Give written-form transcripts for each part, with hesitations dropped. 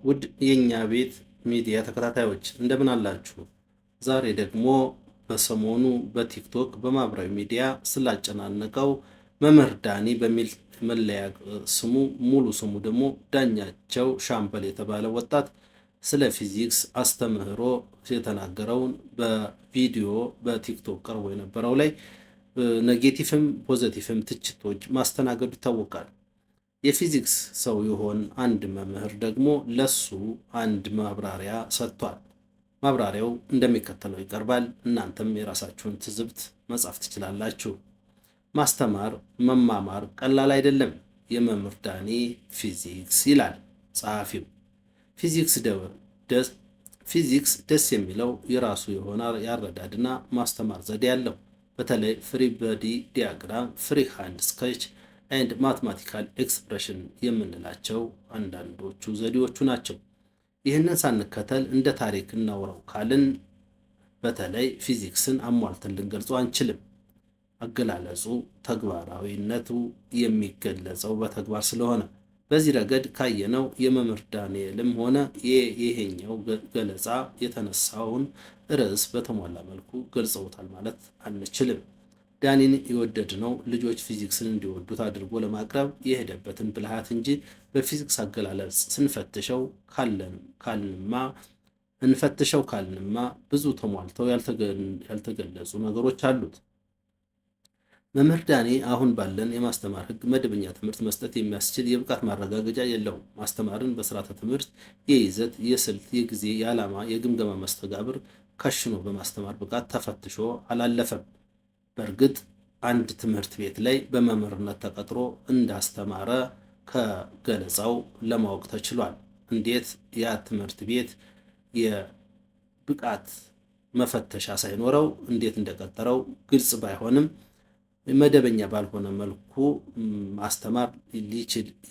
ውድ የኛ ቤት ሚዲያ ተከታታዮች እንደምን አላችሁ? ዛሬ ደግሞ በሰሞኑ በቲክቶክ በማህበራዊ ሚዲያ ስላጨናነቀው መምህር ዳኒ በሚል መለያ ስሙ ሙሉ ስሙ ደግሞ ዳኛቸው ሻምበል የተባለ ወጣት ስለ ፊዚክስ አስተምህሮ የተናገረውን በቪዲዮ በቲክቶክ ቀርቦ የነበረው ላይ ኔጌቲቭም ፖዘቲቭም ትችቶች ማስተናገዱ ይታወቃል። የፊዚክስ ሰው የሆን አንድ መምህር ደግሞ ለሱ አንድ ማብራሪያ ሰጥቷል። ማብራሪያው እንደሚከተለው ይቀርባል። እናንተም የራሳችሁን ትዝብት መጻፍ ትችላላችሁ። ማስተማር መማማር ቀላል አይደለም። የመምህር ዳኒ ፊዚክስ ይላል ጸሐፊው። ፊዚክስ ደስ የሚለው የራሱ የሆነ ያረዳድና ማስተማር ዘዴ ያለው። በተለይ ፍሪ ቦዲ ዲያግራም፣ ፍሪ ሃንድ ስኬች ኤንድ ማትማቲካል ኤክስፕሬሽን የምንላቸው አንዳንዶቹ ዘዴዎቹ ናቸው። ይህንን ሳንከተል እንደ ታሪክ እናውራው ካልን በተለይ ፊዚክስን አሟልተን ልንገልጸው አንችልም። አገላለጹ ተግባራዊነቱ የሚገለጸው በተግባር ስለሆነ በዚህ ረገድ ካየነው የመምህር ዳንኤልም ሆነ ይሄኛው ገለጻ የተነሳውን ርዕስ በተሟላ መልኩ ገልጸውታል ማለት አንችልም። ዳኒን የወደድነው ልጆች ፊዚክስን እንዲወዱት አድርጎ ለማቅረብ የሄደበትን ብልሃት እንጂ በፊዚክስ አገላለጽ ካልንማ ብዙ ተሟልተው ያልተገለጹ ነገሮች አሉት። መምህር ዳኒ አሁን ባለን የማስተማር ሕግ መደበኛ ትምህርት መስጠት የሚያስችል የብቃት ማረጋገጫ የለውም። ማስተማርን በስርዓተ ትምህርት የይዘት፣ የስልት፣ የጊዜ፣ የዓላማ፣ የግምገማ መስተጋብር ከሽኖ በማስተማር ብቃት ተፈትሾ አላለፈም። በእርግጥ አንድ ትምህርት ቤት ላይ በመምህርነት ተቀጥሮ እንዳስተማረ ከገለጻው ለማወቅ ተችሏል። እንዴት ያ ትምህርት ቤት የብቃት መፈተሻ ሳይኖረው እንዴት እንደቀጠረው ግልጽ ባይሆንም መደበኛ ባልሆነ መልኩ ማስተማር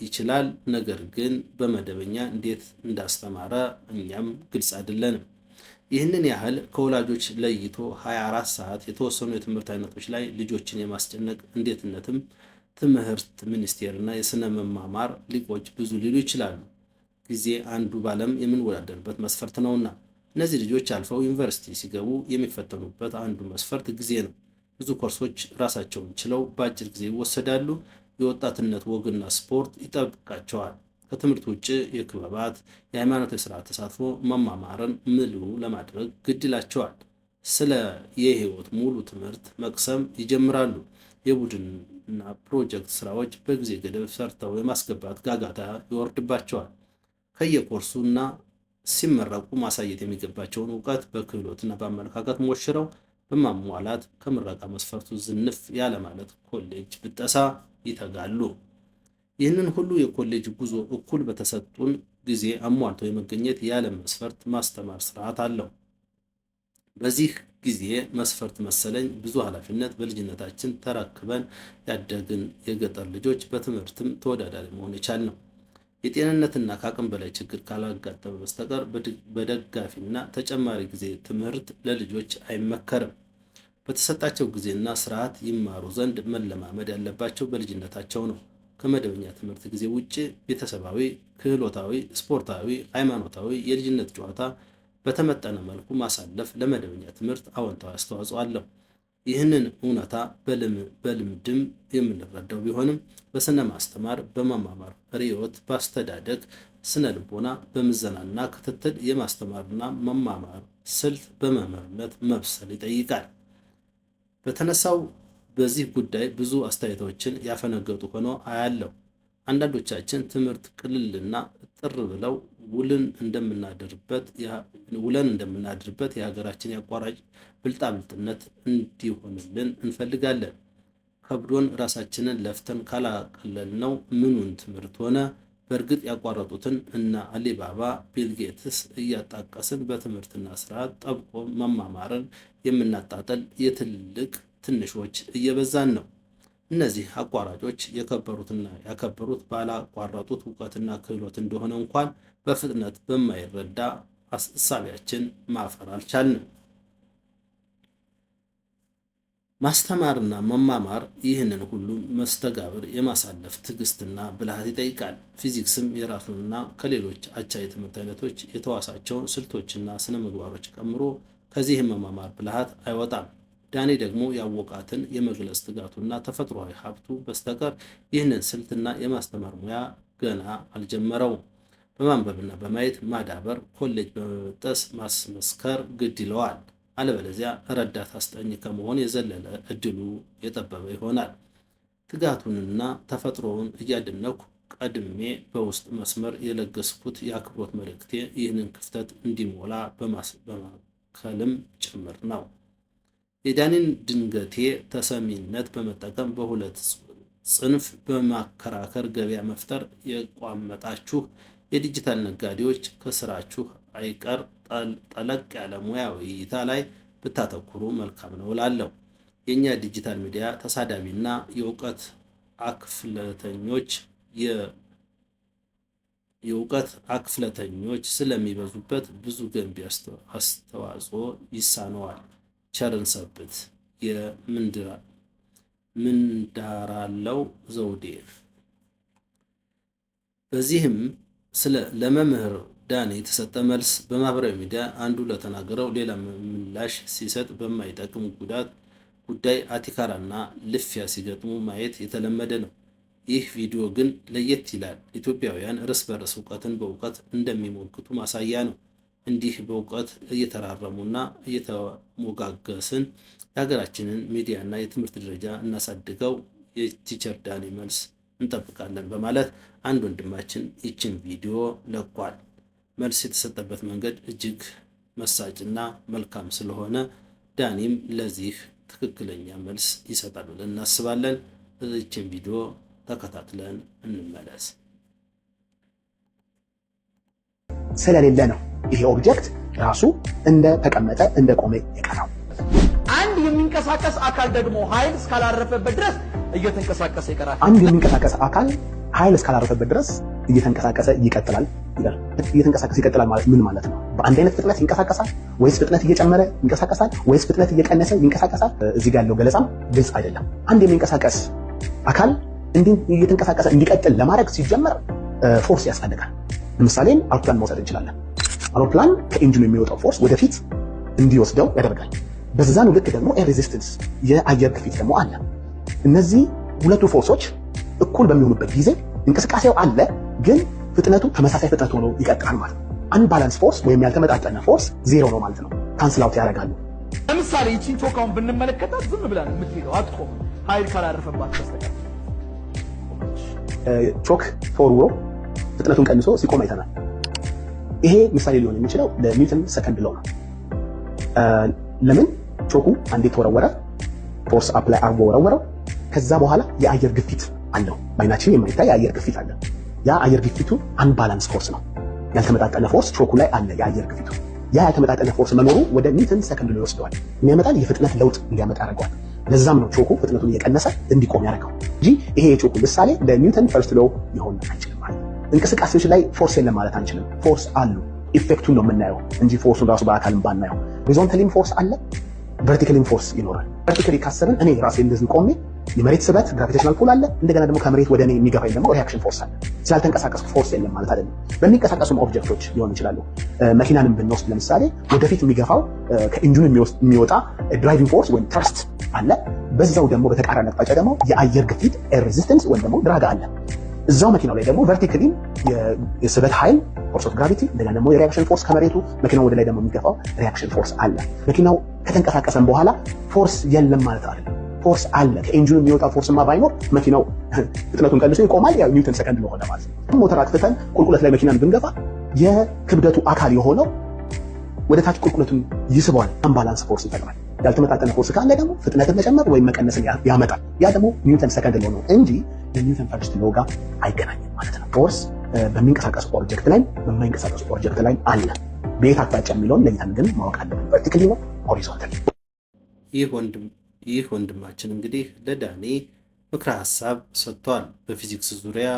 ይችላል። ነገር ግን በመደበኛ እንዴት እንዳስተማረ እኛም ግልጽ አይደለንም። ይህንን ያህል ከወላጆች ለይቶ 24 ሰዓት የተወሰኑ የትምህርት አይነቶች ላይ ልጆችን የማስጨነቅ እንዴትነትም ትምህርት ሚኒስቴርና የስነ መማማር ሊቆች ብዙ ሊሉ ይችላሉ። ጊዜ አንዱ ባለም የምንወዳደርበት መስፈርት ነውና እነዚህ ልጆች አልፈው ዩኒቨርሲቲ ሲገቡ የሚፈተኑበት አንዱ መስፈርት ጊዜ ነው። ብዙ ኮርሶች ራሳቸውን ችለው በአጭር ጊዜ ይወሰዳሉ። የወጣትነት ወግና ስፖርት ይጠብቃቸዋል። ከትምህርት ውጭ የክበባት የሃይማኖት የስርዓት ተሳትፎ መማማርን ምሉ ለማድረግ ግድ ይላቸዋል። ስለ የህይወት ሙሉ ትምህርት መቅሰም ይጀምራሉ። የቡድንና ፕሮጀክት ስራዎች በጊዜ ገደብ ሰርተው የማስገባት ጋጋታ ይወርድባቸዋል። ከየኮርሱና ሲመረቁ ማሳየት የሚገባቸውን እውቀት በክህሎትና በአመለካከት ሞሽረው በማሟላት ከምረቃ መስፈርቱ ዝንፍ ያለ ማለት ኮሌጅ ብጠሳ ይተጋሉ። ይህንን ሁሉ የኮሌጅ ጉዞ እኩል በተሰጡን ጊዜ አሟልቶ የመገኘት ያለ መስፈርት ማስተማር ስርዓት አለው። በዚህ ጊዜ መስፈርት መሰለኝ ብዙ ኃላፊነት በልጅነታችን ተረክበን ያደግን የገጠር ልጆች በትምህርትም ተወዳዳሪ መሆን የቻልነው የጤንነትና ከአቅም በላይ ችግር ካላጋጠመ በስተቀር በደጋፊና ተጨማሪ ጊዜ ትምህርት ለልጆች አይመከርም። በተሰጣቸው ጊዜና ስርዓት ይማሩ ዘንድ መለማመድ ያለባቸው በልጅነታቸው ነው። ከመደበኛ ትምህርት ጊዜ ውጭ ቤተሰባዊ፣ ክህሎታዊ፣ ስፖርታዊ፣ ሃይማኖታዊ የልጅነት ጨዋታ በተመጠነ መልኩ ማሳለፍ ለመደበኛ ትምህርት አዎንታዊ አስተዋጽኦ አለው። ይህንን እውነታ በልምድም የምንረዳው ቢሆንም በስነ ማስተማር፣ በመማማር ርዕዮት፣ በአስተዳደግ ስነ ልቦና፣ በምዘናና ክትትል የማስተማርና መማማር ስልት በመምህርነት መብሰል ይጠይቃል። በተነሳው በዚህ ጉዳይ ብዙ አስተያየቶችን ያፈነገጡ ሆኖ አያለው። አንዳንዶቻችን ትምህርት ቅልልና ጥር ብለው ውለን እንደምናድርበት የሀገራችን የአቋራጭ ብልጣብልጥነት እንዲሆንልን እንፈልጋለን። ከብዶን ራሳችንን ለፍተን ካላቀለልነው ምኑን ትምህርት ሆነ። በእርግጥ ያቋረጡትን እና አሊባባ ቢልጌትስ እያጣቀስን በትምህርትና ስርዓት ጠብቆ መማማርን የምናጣጠል የትልቅ ትንሾች እየበዛን ነው። እነዚህ አቋራጮች የከበሩትና ያከበሩት ባላቋረጡት እውቀትና ክህሎት እንደሆነ እንኳን በፍጥነት በማይረዳ እሳቢያችን ማፈር አልቻልንም። ማስተማርና መማማር ይህንን ሁሉ መስተጋብር የማሳለፍ ትዕግስትና ብልሃት ይጠይቃል። ፊዚክስም የራሱንና ከሌሎች አቻ የትምህርት አይነቶች የተዋሳቸውን ስልቶችና ስነ ምግባሮች ቀምሮ ከዚህ የመማማር ብልሃት አይወጣም። ዳኔ ደግሞ ያወቃትን የመግለጽ ትጋቱና ተፈጥሯዊ ሀብቱ በስተቀር ይህንን ስልትና የማስተማር ሙያ ገና አልጀመረውም። በማንበብና በማየት ማዳበር፣ ኮሌጅ በመበጠስ ማስመስከር ግድ ይለዋል። አለበለዚያ ረዳት አስጠኝ ከመሆን የዘለለ እድሉ የጠበበ ይሆናል። ትጋቱንና ተፈጥሮውን እያደነኩ ቀድሜ በውስጥ መስመር የለገስኩት የአክብሮት መልእክቴ ይህንን ክፍተት እንዲሞላ በማከልም ጭምር ነው። የዳኒን ድንገቴ ተሰሚነት በመጠቀም በሁለት ጽንፍ በማከራከር ገበያ መፍጠር የቋመጣችሁ የዲጂታል ነጋዴዎች ከስራችሁ አይቀር ጠለቅ ያለ ሙያዊ እይታ ላይ ብታተኩሩ መልካም ነው እላለሁ። የእኛ ዲጂታል ሚዲያ ተሳዳቢና የእውቀት አክፍለተኞች ስለሚበዙበት ብዙ ገንቢ አስተዋጽኦ ይሳነዋል። ቸርን ሰብት የምንዳራለው ዘውዴ። በዚህም ለመምህር ዳኔ የተሰጠ መልስ በማህበራዊ ሚዲያ አንዱ ለተናገረው ሌላ ምላሽ ሲሰጥ በማይጠቅም ጉዳይ አቲካራና ልፊያ ሲገጥሙ ማየት የተለመደ ነው። ይህ ቪዲዮ ግን ለየት ይላል። ኢትዮጵያውያን እርስ በርስ እውቀትን በእውቀት እንደሚሞግቱ ማሳያ ነው። እንዲህ በእውቀት እየተራረሙና እየተሞጋገስን የሀገራችንን ሚዲያና የትምህርት ደረጃ እናሳድገው። የቲቸር ዳኔ መልስ እንጠብቃለን በማለት አንድ ወንድማችን ይችን ቪዲዮ ለቋል። መልስ የተሰጠበት መንገድ እጅግ መሳጭና መልካም ስለሆነ ዳኒም ለዚህ ትክክለኛ መልስ ይሰጣል ብለን እናስባለን። ይችን ቪዲዮ ተከታትለን እንመለስ። ስለሌለ ነው ይሄ ኦብጀክት ራሱ እንደ ተቀመጠ እንደ ቆመ የቀረው። አንድ የሚንቀሳቀስ አካል ደግሞ ኃይል እስካላረፈበት ድረስ እየተንቀሳቀሰ ይቀራል። አንድ የሚንቀሳቀስ አካል ኃይል እስካላረፈበት ድረስ እየተንቀሳቀሰ ይቀጥላል ይላል። እየተንቀሳቀሰ ይቀጥላል ማለት ምን ማለት ነው? በአንድ አይነት ፍጥነት ይንቀሳቀሳል ወይስ ፍጥነት እየጨመረ ይንቀሳቀሳል ወይስ ፍጥነት እየቀነሰ ይንቀሳቀሳል? እዚህ ጋር ያለው ገለጻም ግልጽ አይደለም። አንድ የሚንቀሳቀስ አካል እየተንቀሳቀሰ እንዲቀጥል ለማድረግ ሲጀመር ፎርስ ያስፈልጋል። ለምሳሌ አውሮፕላን መውሰድ እንችላለን። አውሮፕላን ከኢንጂኑ የሚወጣው ፎርስ ወደፊት እንዲወስደው ያደርጋል። በዛኑ ልክ ደግሞ ኤር ሬዚስተንስ የአየር ግፊት ደግሞ አለ። እነዚህ ሁለቱ ፎርሶች እኩል በሚሆኑበት ጊዜ እንቅስቃሴው አለ፣ ግን ፍጥነቱ ተመሳሳይ ፍጥነት ሆኖ ይቀጥላል ማለት ነው። አንባላንስ ፎርስ ወይም ያልተመጣጠነ ፎርስ ዜሮ ነው ማለት ነው። ካንስል አውት ያደርጋሉ። ለምሳሌ ይቺን ቾካውን ብንመለከታት ዝም ብለን የምትሄደው አትቆም፣ ኃይል ካላረፈባት በስተቀር። ቾክ ተወርውሮ ፍጥነቱን ቀንሶ ሲቆም አይተናል። ይሄ ምሳሌ ሊሆን የሚችለው ለኒውተን ሰከንድ ሎው ነው። ለምን ቾኩ አንዴ ተወረወረ፣ ፎርስ አፕላይ አርጎ ወረወረው። ከዛ በኋላ የአየር ግፊት አለው፣ በአይናችን የማይታይ የአየር ግፊት አለ። ያ አየር ግፊቱ አንባላንስ ፎርስ ነው። ያልተመጣጠነ ፎርስ ቾኩ ላይ አለ፣ የአየር ግፊቱ። ያ ያልተመጣጠነ ፎርስ መኖሩ ወደ ኒውተን ሰከንድ ሎው ይወስደዋል፣ የሚያመጣን የፍጥነት ለውጥ እንዲያመጣ ያደርገዋል። ለዛም ነው ቾኩ ፍጥነቱን እየቀነሰ እንዲቆም ያደርገው እንጂ ይሄ የቾኩ ምሳሌ ለኒውተን ፈርስት ሎው ሊሆን አይችልም ማለት ነው። እንቅስቃሴዎች ላይ ፎርስ የለም ማለት አንችልም። ፎርስ አሉ፣ ኢፌክቱን ነው የምናየው እንጂ ፎርሱን ራሱ በአካልም ባናየው። ሆሪዞንታሊም ፎርስ አለ፣ ቨርቲካሊም ፎርስ ይኖራል። ቨርቲካሊ ካሰብን እኔ ራሴ እንደዚህ ቆሜ የመሬት ስበት ግራቪቴሽናል ፑል አለ፣ እንደገና ደግሞ ከመሬት ወደ እኔ የሚገፋኝ ደግሞ ሪአክሽን ፎርስ አለ። ስላልተንቀሳቀስኩ ፎርስ የለም ማለት አይደለም። በሚንቀሳቀሱም ኦብጀክቶች ሊሆን ይችላሉ። መኪናንም ብንወስድ ለምሳሌ ወደፊት የሚገፋው ከኢንጂኑ የሚወጣ ድራይቪንግ ፎርስ ወይም ትረስት አለ። በዛው ደግሞ በተቃራኒ አቅጣጫ ደግሞ የአየር ግፊት ኤር ሬዚስተንስ ወይም ደግሞ ድራግ አለ። እዛው መኪናው ላይ ደግሞ ቨርቲካሊ የስበት ኃይል ፎርስ ኦፍ ግራቪቲ፣ እንደገና ደግሞ የሪአክሽን ፎርስ ከመሬቱ መኪናው ወደ ላይ ደግሞ የሚገፋው ሪአክሽን ፎርስ አለ። መኪናው ከተንቀሳቀሰም በኋላ ፎርስ የለም ማለት አይደለም። ፎርስ አለ። ከኢንጂኑ የሚወጣ ፎርስማ ባይኖር መኪናው ፍጥነቱን ቀንሶ ይቆማል። ያው ኒውተን ሰከንድ ለሆነ ማለት ነው። ሞተር አጥፍተን ቁልቁለት ላይ መኪናን ብንገፋ የክብደቱ አካል የሆነው ወደ ታች ቁልቁለቱን ይስበዋል። አምባላንስ ፎርስ ይፈጥራል። ያልተመጣጠነ ፎርስ ካለ ደግሞ ፍጥነትን መጨመር ወይም መቀነስን ያመጣል። ያ ደግሞ ኒውተን ሰከንድ ሎው ነው እንጂ የኒውተን ፈርስት ሎው ጋር አይገናኝም ማለት ነው። ፎርስ በሚንቀሳቀሱ ኦብጀክት ላይ በማይንቀሳቀሱ ኦብጀክት ላይ አለ። በየት አቅጣጫ የሚለውን ለይተን ግን ማወቅ አለብን። ቨርቲካሊ ነው ሆሪዞንታሊ። ይህ ወንድማችን እንግዲህ ለዳኒ ምክረ ሀሳብ ሰጥቷል። በፊዚክስ ዙሪያ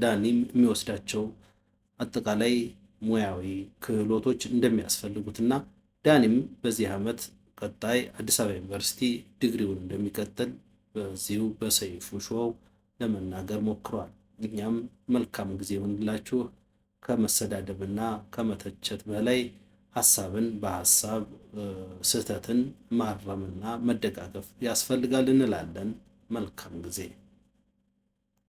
ዳኒም የሚወስዳቸው አጠቃላይ ሙያዊ ክህሎቶች እንደሚያስፈልጉትና ዳኒም በዚህ ዓመት ቀጣይ አዲስ አበባ ዩኒቨርሲቲ ዲግሪውን እንደሚቀጥል በዚሁ በሰይፉ ሾው ለመናገር ሞክሯል። እኛም መልካም ጊዜ ይሁንላችሁ። ከመሰዳደብና ከመተቸት በላይ ሐሳብን በሐሳብ ስህተትን ማረምና መደጋገፍ ያስፈልጋል እንላለን። መልካም ጊዜ